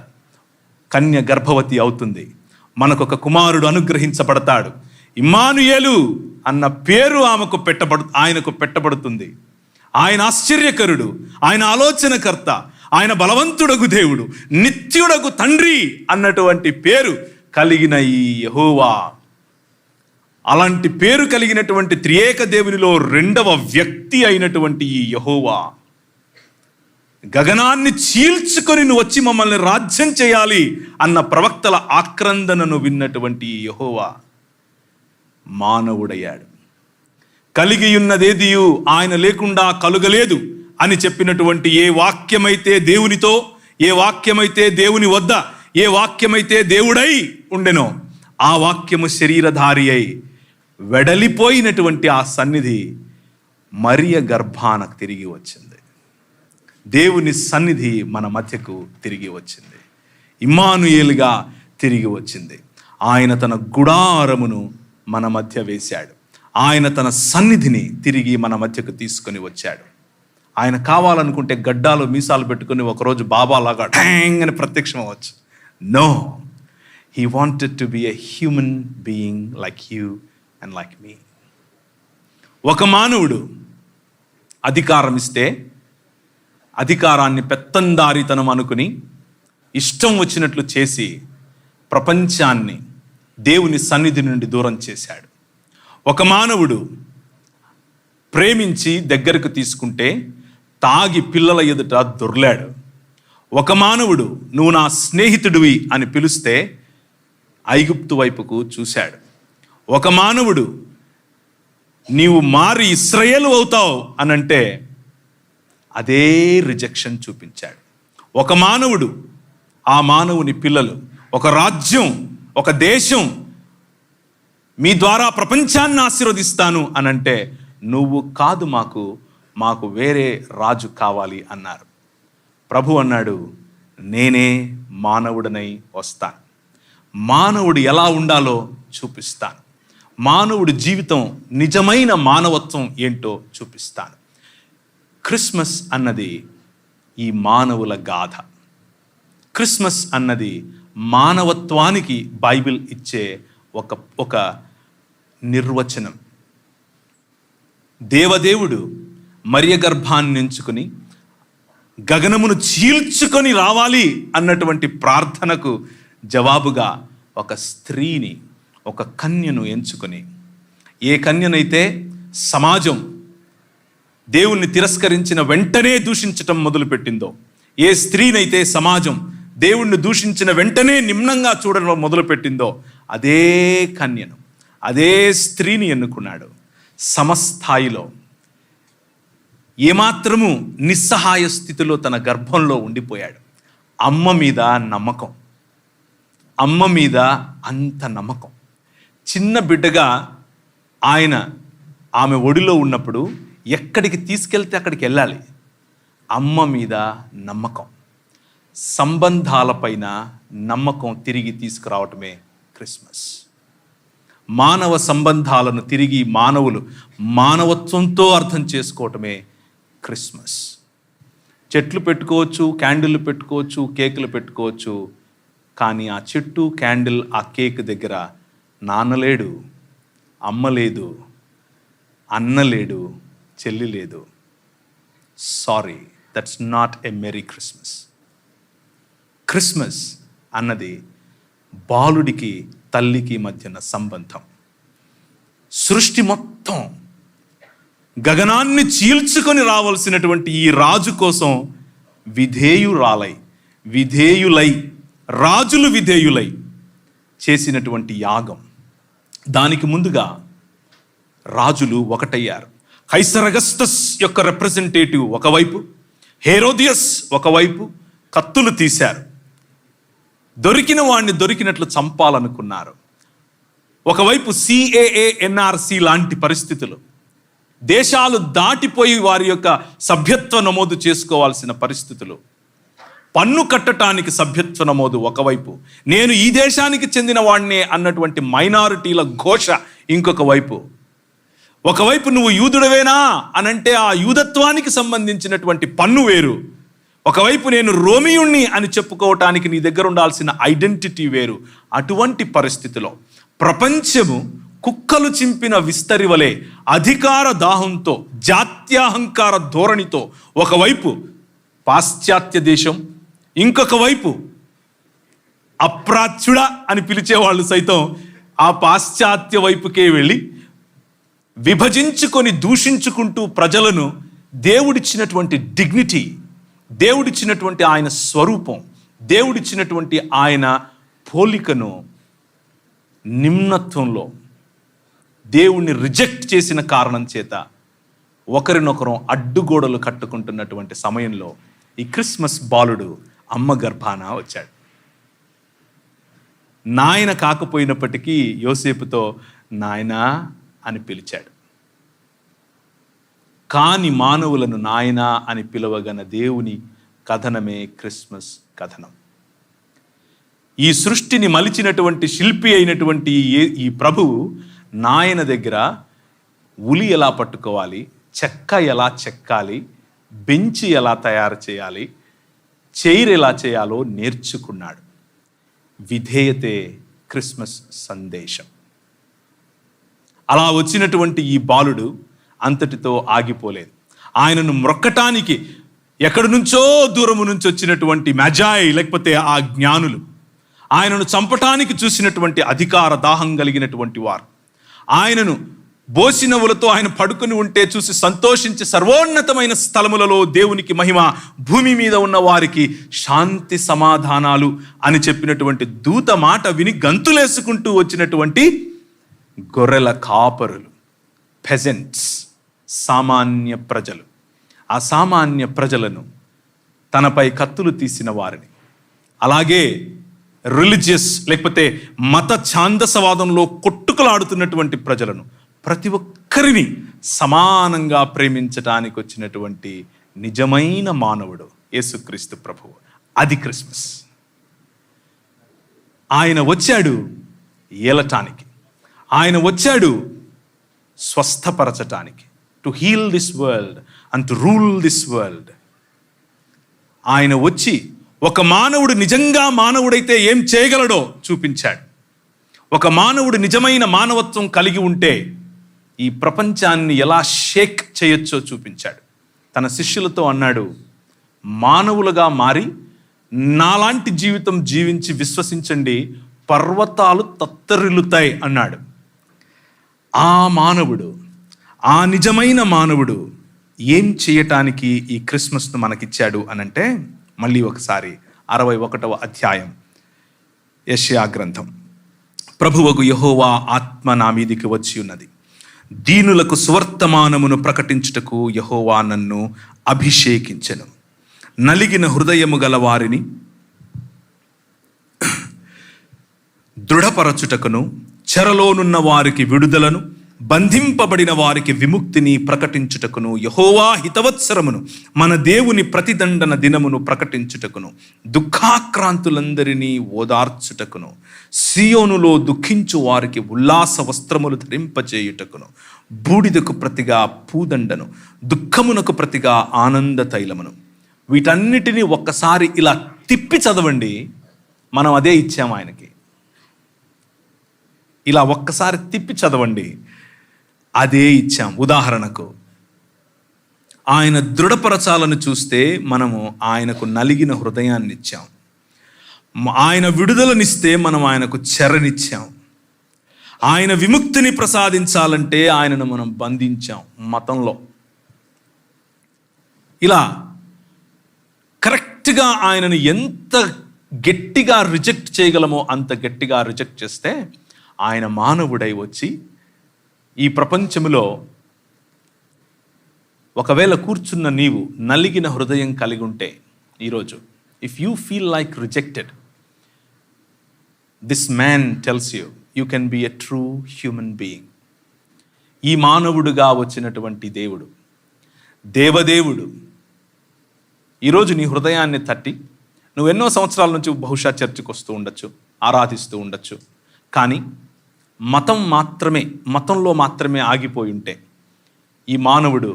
కన్య గర్భవతి అవుతుంది, మనకొక కుమారుడు అనుగ్రహించబడతాడు, ఇమ్మానుయేలు అన్న పేరు ఆయనకు పెట్టబడుతుంది. ఆయన ఆశ్చర్యకరుడు, ఆయన ఆలోచనకర్త, ఆయన బలవంతుడగు దేవుడు, నిత్యుడగు తండ్రి అన్నటువంటి పేరు కలిగిన ఈ యెహోవా, అలాంటి పేరు కలిగినటువంటి త్రియేక దేవునిలో 2వ వ్యక్తి అయినటువంటి ఈ యెహోవా గగనాన్ని చీల్చుకొని నువ్వు వచ్చి మమ్మల్ని రాజ్యం చేయాలి అన్న ప్రవక్తల ఆక్రందనను విన్నటువంటి ఈ యెహోవా మానవుడయ్యాడు. కలిగి ఉన్నదేదియు ఆయన లేకుండా కలుగలేదు అని చెప్పినటువంటి ఏ వాక్యమైతే దేవునితో, ఏ వాక్యమైతే దేవుని వద్ద, ఏ వాక్యమైతే దేవుడై ఉండెనో ఆ వాక్యము శరీరధారి అయి వెడలిపోయినటువంటి ఆ సన్నిధి మరియ గర్భానకు తిరిగి వచ్చింది. దేవుని సన్నిధి మన మధ్యకు తిరిగి వచ్చింది. ఇమ్మానుయేలుగా తిరిగి వచ్చింది. ఆయన తన గుడారమును మన మధ్య వేశాడు. ఆయన తన సన్నిధిని తిరిగి మన మధ్యకు తీసుకొని వచ్చాడు. ఆయన కావాలనుకుంటే గడ్డాలు మీసాలు పెట్టుకుని ఒకరోజు బాబాలాగా ఠాంగ్ అని ప్రత్యక్షం అవ్వచ్చు. No, he wanted to be a human being like you and like me. ఒక మానవుడు అధికారం ఇస్తే అధికారాన్ని పెత్తందారితనం అనుకుని ఇష్టం వచ్చినట్లు చేసి ప్రపంచాన్ని దేవుని సన్నిధి నుండి దూరం చేశాడు. ఒక మానవుడు ప్రేమించి దగ్గరకు తీసుకుంటే తాగి పిల్లల ఎదుట దొర్లాడు. ఒక మానవుడు నువ్వు నా స్నేహితుడివి అని పిలిస్తే ఐగుప్తు వైపుకు చూశాడు. ఒక మానవుడు నీవు మారి ఇశ్రాయేలు అవుతావు అనంటే అదే రిజెక్షన్ చూపించాడు. ఒక మానవుడు, ఆ మానవుని పిల్లలు, ఒక రాజ్యం, ఒక దేశం మీ ద్వారా ప్రపంచాన్ని ఆశీర్వదిస్తాను అనంటే నువ్వు కాదు, మాకు వేరే రాజు కావాలి అన్నారు. ప్రభు అన్నాడు, నేనే మానవుడనై వస్తాను, మానవుడు ఎలా ఉండాలో చూపిస్తాను, మానవుడి జీవితం నిజమైన మానవత్వం ఏంటో చూపిస్తాను. క్రిస్మస్ అన్నది ఈ మానవుల గాథ. క్రిస్మస్ అన్నది మానవత్వానికి బైబిల్ ఇచ్చే ఒక నిర్వచనం. దేవదేవుడు మరియ గర్భాన్ని ఎంచుకుని గగనమును చీల్చుకొని రావాలి అన్నటువంటి ప్రార్థనకు జవాబుగా ఒక స్త్రీని, ఒక కన్యను ఎంచుకొని, ఏ కన్యనైతే సమాజం దేవుణ్ణి తిరస్కరించిన వెంటనే దూషించటం మొదలుపెట్టిందో, ఏ స్త్రీనైతే సమాజం దేవుణ్ణి దూషించిన వెంటనే నిమ్నంగా చూడడం మొదలుపెట్టిందో, అదే కన్యను, అదే స్త్రీని ఎన్నుకున్నాడు. సమస్థాయిలో ఏమాత్రము నిస్సహాయ స్థితిలో తన గర్భంలో ఉండిపోయాడు. అమ్మ మీద నమ్మకం, అమ్మ మీద అంత నమ్మకం. చిన్న బిడ్డగా ఆమె ఒడిలో ఉన్నప్పుడు ఎక్కడికి తీసుకెళ్తే అక్కడికి వెళ్ళాలి. అమ్మ మీద నమ్మకం, సంబంధాలపైన నమ్మకం తిరిగి తీసుకురావటమే క్రిస్మస్. మానవ సంబంధాలను తిరిగి మానవులు మానవత్వంతో అర్థం చేసుకోవటమే క్రిస్మస్. చెట్లు పెట్టుకోవచ్చు, క్యాండిల్ పెట్టుకోవచ్చు, కేకులు పెట్టుకోవచ్చు, కానీ ఆ చెట్టు, క్యాండిల్, ఆ కేక్ దగ్గర నాన్న లేడు, అమ్మ లేదు, అన్న లేడు, చెల్లి లేదు. Sorry, that's not a merry Christmas. Christmas అన్నది బాలుడికి తల్లికి మధ్యన సంబంధం. సృష్టి మొత్తం గగనాన్ని చీల్చుకొని రావాల్సినటువంటి ఈ రాజు కోసం విధేయులై రాజులు విధేయులై చేసినటువంటి యాగం. దానికి ముందుగా రాజులు ఒకటయ్యారు. కైసర్ అగస్టస్ యొక్క రిప్రజెంటేటివ్ ఒకవైపు, హేరోదియస్ ఒకవైపు కత్తులు తీశారు. దొరికిన వాడిని దొరికినట్లు చంపాలనుకున్నారు. ఒకవైపు CAA NRC లాంటి పరిస్థితులు, దేశాలు దాటిపోయి వారి యొక్క సభ్యత్వ నమోదు చేసుకోవాల్సిన పరిస్థితులు, పన్ను కట్టడానికి సభ్యత్వ నమోదు ఒకవైపు, నేను ఈ దేశానికి చెందిన వాడినే అన్నటువంటి మైనారిటీల ఘోష ఇంకొక వైపు. ఒకవైపు నువ్వు యూదుడవేనా అనంటే ఆ యూదత్వానికి సంబంధించినటువంటి పన్ను వేరు, ఒకవైపు నేను రోమియుణ్ణి అని చెప్పుకోవటానికి నీ దగ్గర ఉండాల్సిన ఐడెంటిటీ వేరు. అటువంటి పరిస్థితిలో ప్రపంచము కుక్కలు చింపిన విస్తరి వలె అధికార దాహంతో, జాత్యాహంకార ధోరణితో ఒకవైపు పాశ్చాత్య దేశం, ఇంకొక వైపు అప్రాచ్యుడ అని పిలిచేవాళ్ళు సైతం ఆ పాశ్చాత్య వైపుకే వెళ్ళి విభజించుకొని దూషించుకుంటూ ప్రజలను దేవుడిచ్చినటువంటి డిగ్నిటీ, దేవుడిచ్చినటువంటి ఆయన స్వరూపం, దేవుడిచ్చినటువంటి ఆయన పోలికను నిమ్నత్వంలో దేవుణ్ణి రిజెక్ట్ చేసిన కారణం చేత ఒకరినొకరు అడ్డుగోడలు కట్టుకుంటున్నటువంటి సమయంలో ఈ క్రిస్మస్ బాలుడు అమ్మ గర్భాన వచ్చాడు. నాయన కాకపోయినప్పటికీ యోసేపుతో నాయనా అని పిలిచాడు. కాని మానవులను నాయనా అని పిలవగన దేవుని కథనమే క్రిస్మస్ కథనం. ఈ సృష్టిని మలిచినటువంటి శిల్పి అయినటువంటి ఈ ప్రభువు నాయన దగ్గర ఉలి ఎలా పట్టుకోవాలి, చెక్క ఎలా చెక్కాలి, బెంచి ఎలా తయారు చేయాలి, చైర్ ఎలా చేయాలో నేర్చుకున్నాడు. విధేయతే క్రిస్మస్ సందేశం. అలా వచ్చినటువంటి ఈ బాలుడు అంతటితో ఆగిపోలేదు. ఆయనను మ్రొక్కటానికి ఎక్కడి నుంచో దూరము నుంచి వచ్చినటువంటి మజాయి లేకపోతే ఆ జ్ఞానులు, ఆయనను చంపటానికి చూసినటువంటి అధికార దాహం కలిగినటువంటి వారు, ఆయనను బోసినవులతో ఆయన పడుకుని ఉంటే చూసి సంతోషించి సర్వోన్నతమైన స్థలములలో దేవునికి మహిమ, భూమి మీద ఉన్న వారికి శాంతి సమాధానాలు అని చెప్పినటువంటి దూత మాట విని గంతులేసుకుంటూ వచ్చినటువంటి గొర్రెల కాపరులు, పెజెంట్స్, సామాన్య ప్రజలు. ఆ సామాన్య ప్రజలను, తనపై కత్తులు తీసిన వారిని, అలాగే రిలీజియస్ లేకపోతే మత ఛాందసవాదంలో కొట్టుకులాడుతున్నటువంటి ప్రజలను, ప్రతి ఒక్కరిని సమానంగా ప్రేమించటానికి వచ్చినటువంటి నిజమైన మానవుడు యేసుక్రీస్తు ప్రభువు. అది క్రిస్మస్. ఆయన వచ్చాడు ఏలటానికి, ఆయన వచ్చాడు స్వస్థపరచటానికి, to heal this world and to rule this world. ఆయన వచ్చి ఒక మానవుడు నిజంగా మానవుడైతే ఏం చేయగలడో చూపించాడు. ఒక మానవుడు నిజమైన మానవత్వం కలిగి ఉంటే ఈ ప్రపంచాన్ని ఎలా షేక్ చేయొచ్చో చూపించాడు. తన శిష్యులతో అన్నాడు, మానవులుగా మారి నాలాంటి జీవితం జీవించి విశ్వసించండి, పర్వతాలు తత్తరిల్లుతాయి అన్నాడు. ఆ మానవుడు, ఆ నిజమైన మానవుడు ఏం చేయటానికి ఈ క్రిస్మస్ను మనకిచ్చాడు అనంటే, మళ్ళీ ఒకసారి 61వ అధ్యాయం యెషయా గ్రంథం. ప్రభువగు యెహోవా ఆత్మ నా మీదికి వచ్చి ఉన్నది, దీనులకు సువర్తమానమును ప్రకటించుటకు యెహోవా నన్ను అభిషేకించెను. నలిగిన హృదయము గల వారిని దృఢపరచుటకును, చెరలోనున్న వారికి విడుదలను, బంధింపబడిన వారికి విముక్తిని ప్రకటించుటకును, యెహోవా హితవత్సరమును, మన దేవుని ప్రతిదండన దినమును ప్రకటించుటకును, దుఃఖాక్రాంతులందరినీ ఓదార్చుటకును, సియోనులో దుఃఖించు వారికి ఉల్లాస వస్త్రములు ధరింపచేయుటకును, బూడిదకు ప్రతిగా పూదండను, దుఃఖమునకు ప్రతిగా ఆనంద తైలమును. వీటన్నిటినీ ఒక్కసారి ఇలా తిప్పి చదవండి. మనం అదే ఇచ్చాము ఆయనకి. ఇలా ఒక్కసారి తిప్పి చదవండి, అదే ఇచ్చాం. ఉదాహరణకు, ఆయన దృఢపరచాలను చూస్తే మనము ఆయనకు నలిగిన హృదయాన్ని ఇచ్చాం. ఆయన విడుదలనిస్తే మనం ఆయనకు చెరనిచ్చాం. ఆయన విముక్తిని ప్రసాదించాలంటే ఆయనను మనం బంధించాం మతంలో. ఇలా కరెక్ట్గా ఆయనను ఎంత గట్టిగా రిజెక్ట్ చేయగలమో అంత గట్టిగా రిజెక్ట్ చేస్తే ఆయన మానవుడై వచ్చి ఈ ప్రపంచంలో ఒకవేళ కూర్చున్న నీవు నలిగిన హృదయం కలిగి ఉంటే ఈరోజు, if you feel like rejected, this man tells you can be a true human being. ఈ మానవుడుగా వచ్చినటువంటి దేవుడు, దేవదేవుడు ఈరోజు నీ హృదయాన్ని తట్టి, నువ్వెన్నో సంవత్సరాల నుంచి బహుశా చర్చికి వస్తూ ఉండొచ్చు, ఆరాధిస్తూ ఉండొచ్చు, కానీ మతంలో మాత్రమే ఆగిపోయి ఉంటే ఈ మానవుడు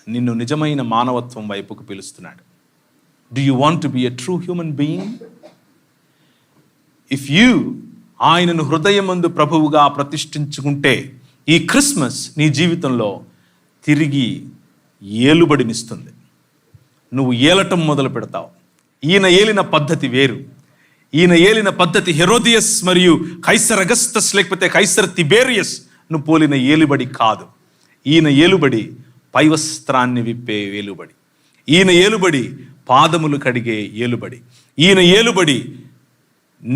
నిన్ను నిజమైన మానవత్వం వైపుకు పిలుస్తున్నాడు. Do you want to be a true human being? If you ఆయనను హృదయమందు ప్రభువుగా ప్రతిష్ఠించుకుంటే ఈ క్రిస్మస్ నీ జీవితంలో తిరిగి ఏలుబడినిస్తుంది. నువ్వు ఏలటం మొదలు పెడతావు. ఈయన ఏలిన పద్ధతి వేరు. ఈయన ఏలిన పద్ధతి హెరోదియస్ మరియు కైసర్ అగస్తస్ లేకపోతే కైసర్ తిబేరియస్ ను పోలిన ఏలుబడి కాదు. ఈయన ఏలుబడి పైవస్త్రాన్ని విప్పే ఏలుబడి. ఈయన ఏలుబడి పాదములు కడిగే ఏలుబడి. ఈయన ఏలుబడి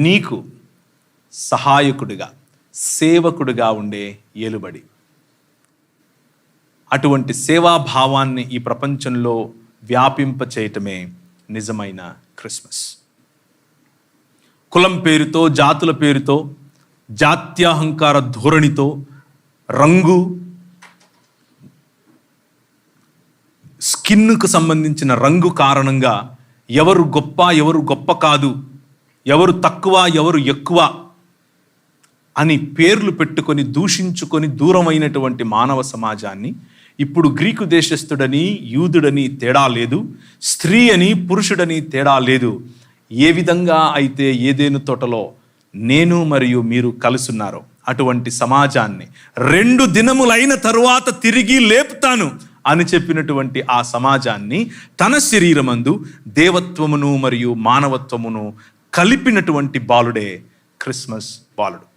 నీకు సహాయకుడిగా, సేవకుడిగా ఉండే ఏలుబడి. అటువంటి సేవాభావాన్ని ఈ ప్రపంచంలో వ్యాపింప చేయటమే నిజమైన క్రిస్మస్. కులం పేరుతో, జాతుల పేరుతో, జాత్యాహంకార ధోరణితో, రంగు, స్కిన్కు సంబంధించిన రంగు కారణంగా ఎవరు గొప్ప, ఎవరు గొప్ప కాదు, ఎవరు తక్కువ, ఎవరు ఎక్కువ అని పేర్లు పెట్టుకొని దూషించుకొని దూరమైనటువంటి మానవ సమాజాన్ని ఇప్పుడు గ్రీకు దేశస్థుడని, యూదుడని తేడా లేదు, స్త్రీ అని, పురుషుడని తేడా లేదు. ఏ విధంగా అయితే ఏదెను తోటలో నేను మరియు మీరు కలుసున్నారో అటువంటి సమాజాన్ని 2 దినములైన తరువాత తిరిగి లేపుతాను అని చెప్పినటువంటి ఆ సమాజాన్ని తన శరీరమందు దేవత్వమును మరియు మానవత్వమును కలిపినటువంటి బాలుడే క్రిస్మస్ బాలుడు.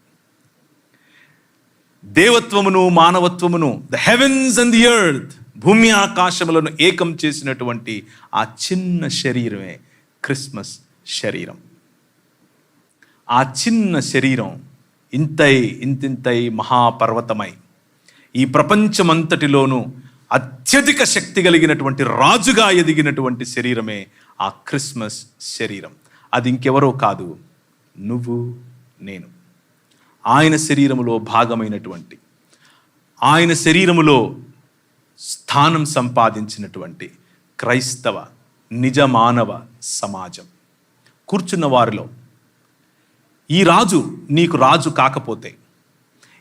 దేవత్వమును మానవత్వమును, the heavens and the earth, భూమి ఆకాశములను ఏకం చేసినటువంటి ఆ చిన్న శరీరమే క్రిస్మస్ శరీరం. ఆ చిన్న శరీరం ఇంతింతై మహాపర్వతమై ఈ ప్రపంచమంతటిలోనూ అత్యధిక శక్తి కలిగినటువంటి రాజుగా ఎదిగినటువంటి శరీరమే ఆ క్రిస్మస్ శరీరం. అది ఇంకెవరో కాదు, నువ్వు నేను. ఆయన శరీరములో భాగమైనటువంటి, ఆయన శరీరములో స్థానం సంపాదించినటువంటి క్రైస్తవ నిజ మానవ సమాజం. కూర్చున్న వారిలో ఈ రాజు నీకు రాజు కాకపోతే,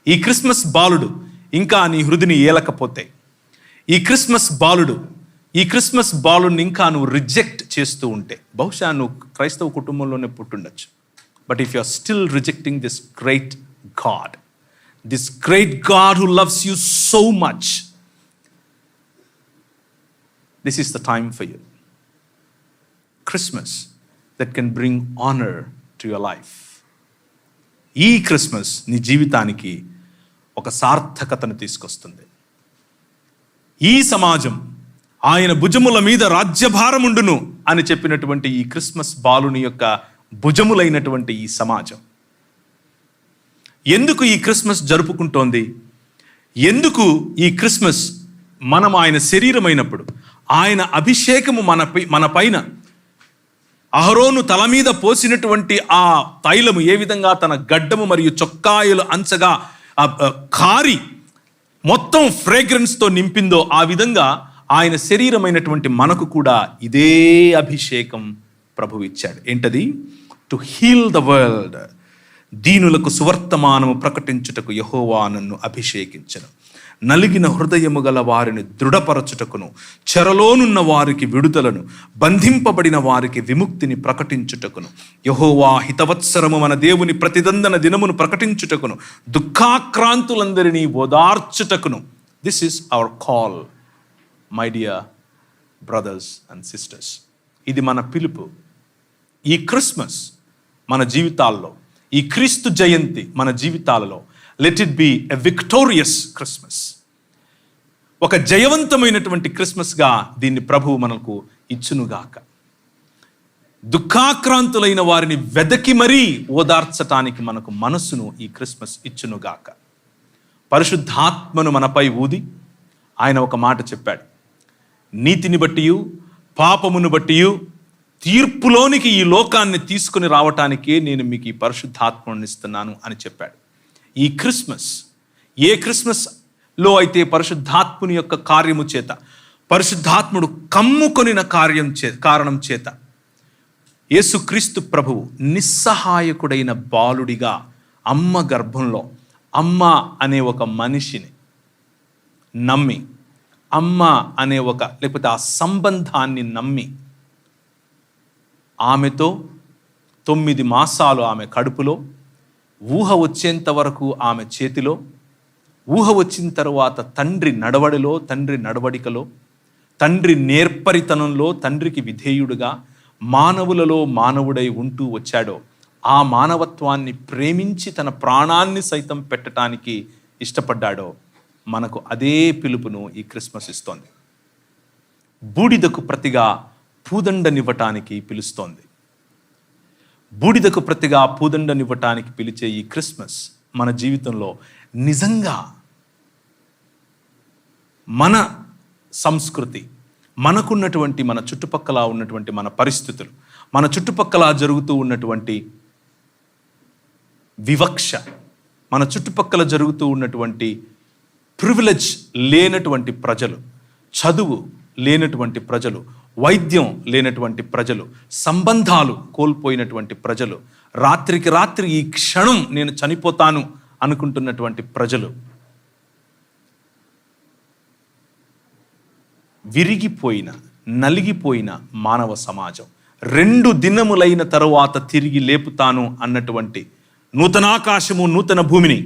ఈ క్రిస్మస్ బాలుడు ఇంకా నీ హృదిని ఏలకపోతే, ఈ క్రిస్మస్ బాలుడిని ఇంకా నువ్వు రిజెక్ట్ చేస్తూ ఉంటే, బహుశా నువ్వు క్రైస్తవ కుటుంబంలోనే పుట్టుండొచ్చు. But if you are still rejecting this great God who loves you so much, this is the time for you. Christmas that can bring honor to your life. ఈ క్రిస్మస్ నీ జీవితానికి ఒక సార్థకతను తీసుకొస్తుంది. ఈ సమాజం ఆయన భుజముల మీద రాజ్యభారముండును అని చెప్పినటువంటి ఈ క్రిస్మస్ బాలుని యొక్క భుజములైనటువంటి ఈ సమాజం ఎందుకు ఈ క్రిస్మస్ జరుపుకుంటోంది? ఎందుకు ఈ క్రిస్మస్ మనం ఆయన శరీరమైనప్పుడు, ఆయన అభిషేకము మన పైన అహరోను తల మీద పోసినటువంటి ఆ తైలము ఏ విధంగా తన గడ్డము మరియు చొక్కాయలు అంచగా కారి మొత్తం ఫ్రేగ్రెన్స్తో నింపిందో, ఆ విధంగా ఆయన శరీరమైనటువంటి మనకు కూడా ఇదే అభిషేకం ప్రభువు ఇచ్చాడు. ఏంటది? To heal the world. దీనులకు సువర్తమానము ప్రకటించుటకు యెహోవా నన్ను అభిషేకించెను. నలిగిన హృదయము గల వారిని దృఢపరచుటకును, చెరలోనున్న వారికి విడుదలను, బంధింపబడిన వారికి విముక్తిని ప్రకటించుటకును, యెహోవా హితవత్సరము మన దేవుని ప్రతిదందన దినమును ప్రకటించుటకును, దుఃఖాక్రాంతులందరినీ ఓదార్చుటకును. This is our call, my dear brothers and sisters. ఇది మన పిలుపు. ఈ క్రిస్మస్ మన జీవితాల్లో, ఈ క్రీస్తు జయంతి మన జీవితాలలో, let it be a victorious Christmas. ఒక జయవంతమైనటువంటి క్రిస్మస్గా దీన్ని ప్రభువు మనకు ఇచ్చునుగాక. దుఃఖాక్రాంతులైన వారిని వెదకి మరీ ఓదార్చటానికి మనకు మనస్సును ఈ క్రిస్మస్ ఇచ్చునుగాక. పరిశుద్ధాత్మను మనపై ఊది ఆయన ఒక మాట చెప్పాడు. నీతిని బట్టియు పాపమును బట్టియు తీర్పులోనికి ఈ లోకాన్ని తీసుకుని రావటానికే నేను మీకు ఈ పరిశుద్ధాత్మను ఇస్తున్నాను అని చెప్పాడు. ఈ క్రిస్మస్, ఏ క్రిస్మస్లో అయితే పరిశుద్ధాత్ముని యొక్క కార్యము చేత, పరిశుద్ధాత్ముడు కమ్ముకొనిన కారణం చేత యేసుక్రీస్తు ప్రభువు నిస్సహాయకుడైన బాలుడిగా అమ్మ గర్భంలో అమ్మ అనే ఒక మనిషిని నమ్మి, అమ్మ అనే లేకపోతే ఆ సంబంధాన్ని నమ్మి, ఆమెతో 9 మాసాలు ఆమె కడుపులో, ఊహ వచ్చేంత వరకు ఆమె చేతిలో, ఊహ వచ్చిన తర్వాత తండ్రి నడవడిలో, తండ్రి నడవడికలో, తండ్రి నేర్పరితనంలో తండ్రికి విధేయుడుగా మానవులలో మానవుడై ఉంటూ వచ్చాడో, ఆ మానవత్వాన్ని ప్రేమించి తన ప్రాణాన్ని సైతం పెట్టడానికి ఇష్టపడ్డాడో, మనకు అదే పిలుపును ఈ క్రిస్మస్ ఇస్తోంది. బూడిదకు ప్రతిగా పూదండనివ్వటానికి పిలుస్తోంది. బూడిదకు ప్రతిగా పూదండనివ్వటానికి పిలిచే ఈ క్రిస్మస్ మన జీవితంలో నిజంగా మన సంస్కృతి, మనకున్నటువంటి, మన చుట్టుపక్కల ఉన్నటువంటి మన పరిస్థితులు, మన చుట్టుపక్కల జరుగుతూ ఉన్నటువంటి వివక్ష, మన చుట్టుపక్కల జరుగుతూ ఉన్నటువంటి ప్రివిలేజ్ లేనటువంటి ప్రజలు, చదువు లేనటువంటి ప్రజలు, వైద్యం లేనటువంటి ప్రజలు, సంబంధాలు కోల్పోయినటువంటి ప్రజలు, రాత్రికి రాత్రి ఈ క్షణం నేను చనిపోతాను అనుకుంటున్నటువంటి ప్రజలు, విరిగిపోయిన, నలిగిపోయిన మానవ సమాజం, 2 దినములైన తరువాత తిరిగి లేపుతాను అన్నటువంటి నూతనాకాశము నూతన భూమిని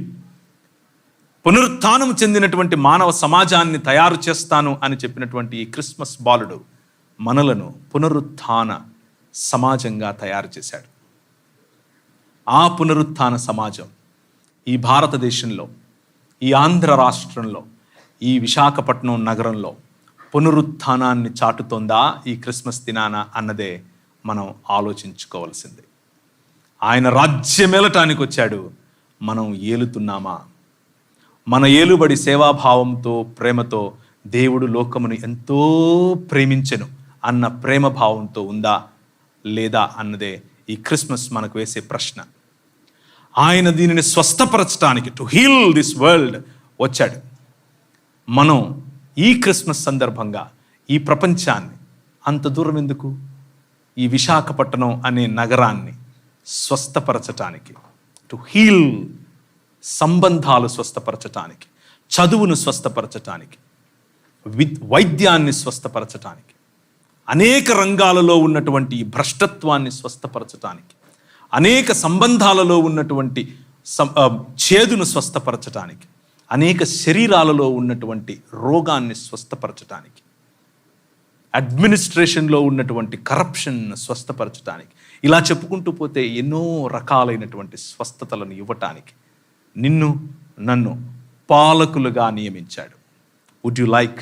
పునరుత్థానం చెందినటువంటి మానవ సమాజాన్ని తయారు చేస్తాను అని చెప్పినటువంటి ఈ క్రిస్మస్ బాలుడు మనలను పునరుత్థాన సమాజంగా తయారు చేశాడు. ఆ పునరుత్థాన సమాజం ఈ భారతదేశంలో, ఈ ఆంధ్ర రాష్ట్రంలో, ఈ విశాఖపట్నం నగరంలో పునరుత్థానాన్ని చాటుతోందా ఈ క్రిస్మస్ దినాన అన్నదే మనం ఆలోచించుకోవాల్సింది. ఆయన రాజ్యమేలటానికి వచ్చాడు, మనం ఏలుతున్నామా? మన ఏలుబడి సేవాభావంతో, ప్రేమతో దేవుడు లోకమును ఎంతో ప్రేమించెను అన్న ప్రేమ భావంతో ఉందా లేదా అన్నదే ఈ క్రిస్మస్ మనకు వేసే ప్రశ్న. ఆయన దీనిని స్వస్థపరచడానికి, టు హీల్ దిస్ వరల్డ్ వచ్చాడు. మనం ఈ క్రిస్మస్ సందర్భంగా ఈ ప్రపంచాన్ని, అంత దూరం ఎందుకు, ఈ విశాఖపట్నం అనే నగరాన్ని స్వస్థపరచటానికి, టు హీల్, సంబంధాలు స్వస్థపరచటానికి, చదువును స్వస్థపరచటానికి, వైద్యాన్ని స్వస్థపరచటానికి, అనేక రంగాలలో ఉన్నటువంటి భ్రష్టత్వాన్ని స్వస్థపరచటానికి, అనేక సంబంధాలలో ఉన్నటువంటి చేదును స్వస్థపరచటానికి, అనేక శరీరాలలో ఉన్నటువంటి రోగాన్ని స్వస్థపరచటానికి, అడ్మినిస్ట్రేషన్లో ఉన్నటువంటి కరప్షన్ స్వస్థపరచటానికి, ఇలా చెప్పుకుంటూ పోతే ఎన్నో రకాలైనటువంటి స్వస్థతలను ఇవ్వటానికి నిన్ను నన్ను పాలకులుగా నియమించాడు. Would you like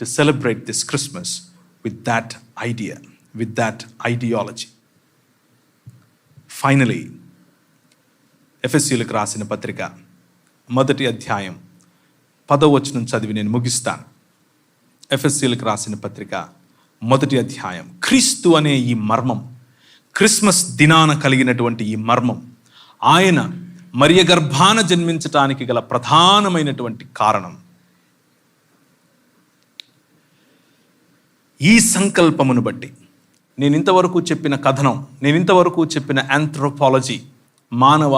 to celebrate this Christmas with that idea, with that ideology? Finally, ఎఫెసీయులకు రాసిన పత్రిక 1వ అధ్యాయం 10వ వచనం చదివి నేను ముగిస్తాను. ఎఫెసీయులకు రాసిన పత్రిక 1వ అధ్యాయం. క్రీస్తు అనే ఈ మర్మం, క్రిస్మస్ దినాన కలిగినటువంటి ఈ మర్మం, ఆయన మరియ గర్భాన జన్మించటానికి గల ప్రధానమైనటువంటి కారణం. ఈ సంకల్పమును బట్టి నేను ఇంతవరకు చెప్పిన కథనం, నేను ఇంతవరకు చెప్పిన ఆంథ్రోపాలజీ, మానవ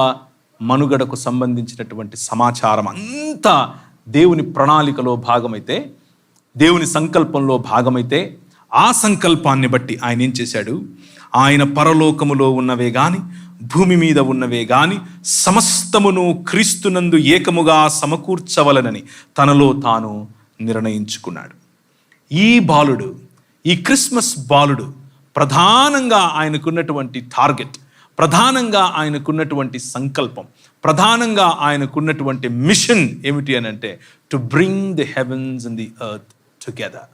మనుగడకు సంబంధించినటువంటి సమాచారం అంతా దేవుని ప్రణాళికలో భాగమైతే, దేవుని సంకల్పంలో భాగమైతే, ఆ సంకల్పాన్ని బట్టి ఆయన ఏం చేశాడు? ఆయన పరలోకములో ఉన్నవే గాని, భూమి మీద ఉన్నవే గాని సమస్తమును క్రీస్తునందు ఏకముగా సమకూర్చవలనని తనలో తాను నిర్ణయించుకున్నాడు. ఈ బాలుడు, ఈ క్రిస్మస్ బాలుడు ప్రధానంగా ఆయనకున్నటువంటి టార్గెట్, ప్రధానంగా ఆయనకున్నటువంటి సంకల్పం, ప్రధానంగా ఆయనకున్నటువంటి మిషన్ ఏమిటి అని అంటే, to bring the heavens and the earth together.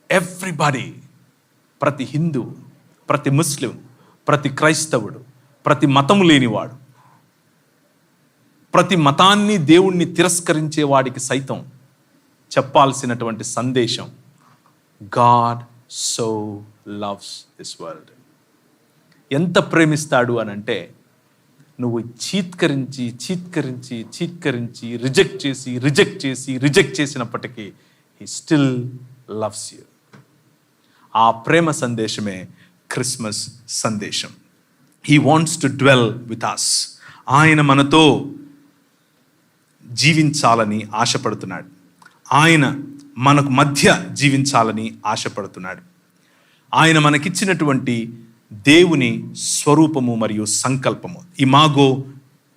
Everybody, ప్రతి హిందూ, ప్రతి ముస్లిం, ప్రతి క్రైస్తవుడు, ప్రతి మతము లేనివాడు, ప్రతి మతాన్ని దేవుణ్ణి తిరస్కరించే వాడికి సైతం చెప్పాల్సినటువంటి సందేశం, God so loves this world. ఎంత ప్రేమిస్తాడు అని అంటే, నువ్వు చీత్కరించి చీత్కరించి చీత్కరించి రిజెక్ట్ చేసినప్పటికీ హీ స్టిల్ లవ్స్ యూ. ఆ ప్రేమ సందేశమే క్రిస్మస్ సందేశం. He wants to dwell with us. ఆయన మనతో జీవించాలని ఆశపడుతున్నాడు. ఆయన మనకు మధ్య జీవించాలని ఆశపడుతున్నాడు. ఆయన మనకిచ్చినటువంటి దేవుని స్వరూపము మరియు సంకల్పము, ఇమాగో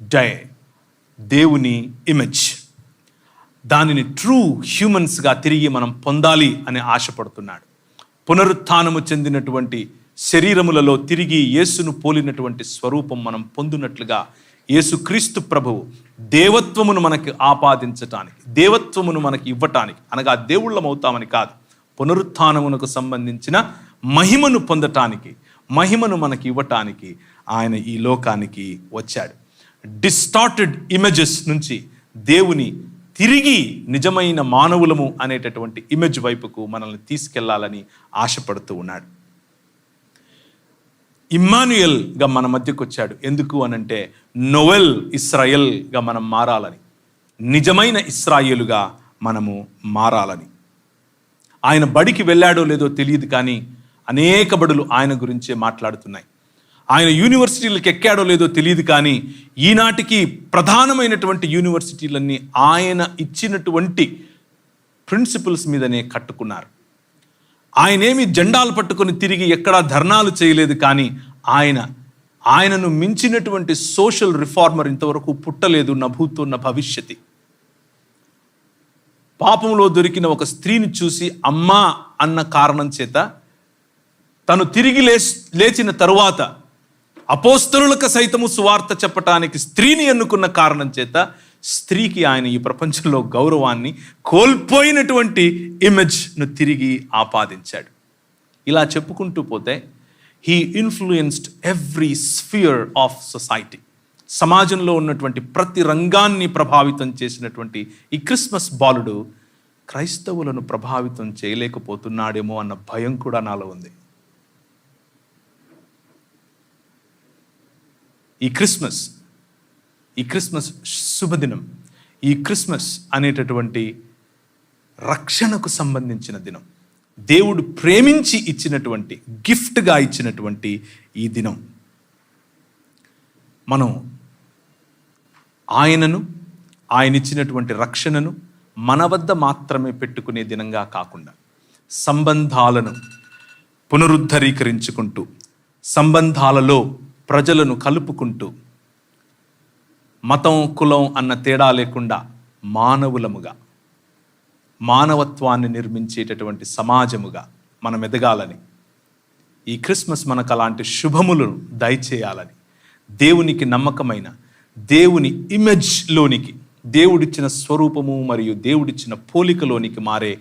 డై, దేవుని ఇమేజ్, దానిని ట్రూ హ్యూమన్స్గా తిరిగి మనం పొందాలి అని ఆశపడుతున్నాడు. పునరుత్థానము చెందినటువంటి శరీరములలో తిరిగి యేసును పోలినటువంటి స్వరూపం మనం పొందినట్లుగా యేసుక్రీస్తు ప్రభువు దేవత్వమును మనకి ఆపాదించటానికి, దేవత్వమును మనకి ఇవ్వటానికి, అనగా దేవుళ్ళం అవుతామని కాదు, పునరుత్థానమునకు సంబంధించిన మహిమను పొందటానికి, మహిమను మనకి ఇవ్వటానికి ఆయన ఈ లోకానికి వచ్చాడు. డిస్టార్టెడ్ ఇమేజెస్ నుంచి దేవుని తిరిగి నిజమైన మానవులము అనేటటువంటి ఇమేజ్ వైపుకు మనల్ని తీసుకెళ్లాలని ఆశపడుతూ ఉన్నాడు. ఇమ్మాన్యుయల్గా మన మధ్యకు వచ్చాడు. ఎందుకు అనంటే, నోవెల్ ఇస్రాయేల్గా మనం మారాలని, నిజమైన ఇస్రాయేలుగా మనము మారాలని. ఆయన బడికి వెళ్ళాడో లేదో తెలియదు, కానీ అనేక బడులు ఆయన గురించే మాట్లాడుతున్నాయి. ఆయన యూనివర్సిటీలకు ఎక్కాడో లేదో తెలియదు, కానీ ఈనాటికి ప్రధానమైనటువంటి యూనివర్సిటీలన్నీ ఆయన ఇచ్చినటువంటి ప్రిన్సిపల్స్ మీదనే కట్టుకున్నారు. ఆయనేమి జెండాలు పట్టుకొని తిరిగి ఎక్కడా ధర్నాలు చేయలేదు, కానీ ఆయన ఆయనను మించినటువంటి సోషల్ రిఫార్మర్ ఇంతవరకు పుట్టలేదు, నా భూతో నా భవిష్యతి. పాపంలో దొరికిన ఒక స్త్రీని చూసి అమ్మా అన్న కారణం చేత, తను తిరిగి లేచిన తరువాత అపోస్తలులకు సైతము సువార్త చెప్పటానికి స్త్రీని ఎన్నుకున్న కారణం చేత స్త్రీకి ఆయన ఈ ప్రపంచంలో గౌరవాన్ని, కోల్పోయినటువంటి ఇమేజ్ను తిరిగి ఆపాదించాడు. ఇలా చెప్పుకుంటూ పోతే he influenced every sphere of society. సమాజంలో ఉన్నటువంటి ప్రతి రంగాన్ని ప్రభావితం చేసినటువంటి ఈ క్రిస్మస్ బాలుడు క్రైస్తవులను ప్రభావితం చేయలేకపోతున్నాడేమో అన్న భయం కూడా నాలో ఉంది. ఈ క్రిస్మస్ శుభదినం, ఈ క్రిస్మస్ అనేటటువంటి రక్షణకు సంబంధించిన దినం, దేవుడు ప్రేమించి ఇచ్చినటువంటి, గిఫ్ట్గా ఇచ్చినటువంటి ఈ దినం మనం ఆయనను, ఆయన ఇచ్చినటువంటి రక్షణను మన వద్ద మాత్రమే పెట్టుకునే దినంగా కాకుండా సంబంధాలను పునరుద్ధరీకరించుకుంటూ, సంబంధాలలో ప్రజలను కలుపుకుంటూ, మతం కులం అన్న తేడా లేకుండా మానవులముగా, మానవత్వాన్ని నిర్మించేటటువంటి సమాజముగా మనం ఎదగాలని, ఈ క్రిస్మస్ మనకు అలాంటి శుభములను దయచేయాలని, దేవునికి నమ్మకమైన, దేవుని ఇమేజ్లోనికి, దేవుడిచ్చిన స్వరూపము మరియు దేవుడిచ్చిన పోలికలోనికి మారే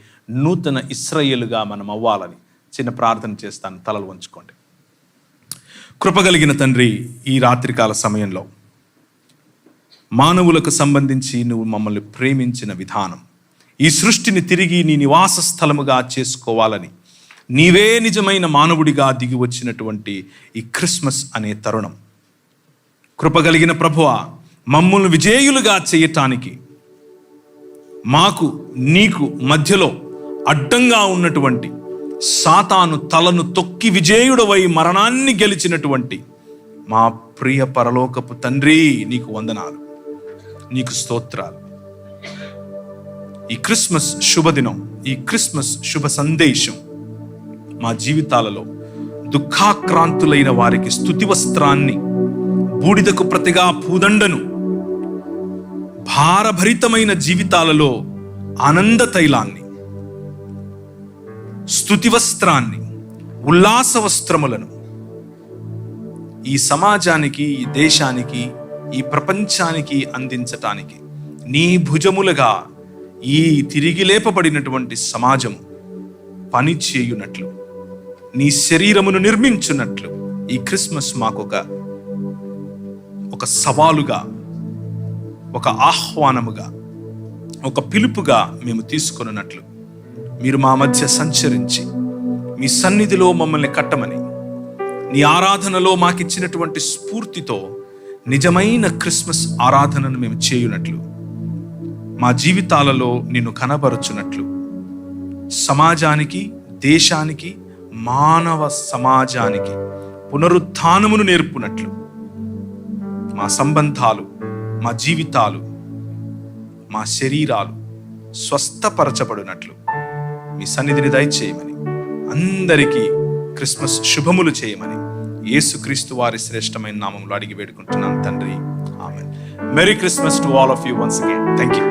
నూతన ఇశ్రాయేలుగా మనం అవ్వాలని చిన్న ప్రార్థన చేస్తాను. తలలు వంచుకోండి. కృపగలిగిన తండ్రి, ఈ రాత్రికాల సమయంలో మానవులకు సంబంధించి నువ్వు మమ్మల్ని ప్రేమించిన విధానం, ఈ సృష్టిని తిరిగి నీ నివాస స్థలముగా చేసుకోవాలని నీవే నిజమైన మానవుడిగా దిగి వచ్చినటువంటి ఈ క్రిస్మస్ అనే తరుణం, కృపగలిగిన ప్రభువా, మమ్మల్ని విజేయులుగా చేయటానికి మాకు నీకు మధ్యలో అడ్డంగా ఉన్నటువంటి సాతాను తలను తొక్కి విజేయుడవై మరణాన్ని గెలిచినటువంటి మా ప్రియ పరలోకపు తండ్రి, నీకు వందనాలు, నీకు స్తోత్రాలు. ఈ క్రిస్మస్ శుభదినం, ఈ క్రిస్మస్ శుభ సందేశం మా జీవితాలలో దుఃఖాక్రాంతులైన వారికి స్తుతి వస్త్రాన్ని, బూడిదకు ప్రతిగా పూదండను, భారభరితమైన జీవితాలలో ఆనంద తైలాన్ని, స్తుతి వస్త్రాన్ని, ఉల్లాస వస్త్రములను ఈ సమాజానికి, ఈ దేశానికి, ఈ ప్రపంచానికి అందించటానికి నీ భుజములుగా ఈ తిరిగి లేపబడినటువంటి సమాజము పని చేయునట్లు, నీ శరీరమును నిర్మించున్నట్లు ఈ క్రిస్మస్ మాకు ఒక సవాలుగా, ఒక ఆహ్వానముగా, ఒక పిలుపుగా మేము తీసుకొనున్నట్లు మీరు మా మధ్య సంచరించి మీ సన్నిధిలో మమ్మల్ని కట్టమని, నీ ఆరాధనలో మాకిచ్చినటువంటి స్ఫూర్తితో నిజమైన క్రిస్మస్ ఆరాధనను మేము చేయునట్లు, మా జీవితాలలో నిన్ను కనబరుచున్నట్లు, సమాజానికి, దేశానికి, మానవ సమాజానికి పునరుత్థానమును నేర్పునట్లు, మా సంబంధాలు, మా జీవితాలు, మా శరీరాలు స్వస్థపరచబడినట్లు మీ సన్నిధిని దయచేయమని, అందరికీ క్రిస్మస్ శుభములు చేయమని యేసుక్రీస్తు వారి శ్రేష్టమైన నామములో అడిగి వేడుకుంటున్నాను తండ్రి, ఆమేన్. Merry Christmas to all of you once again. Thank you.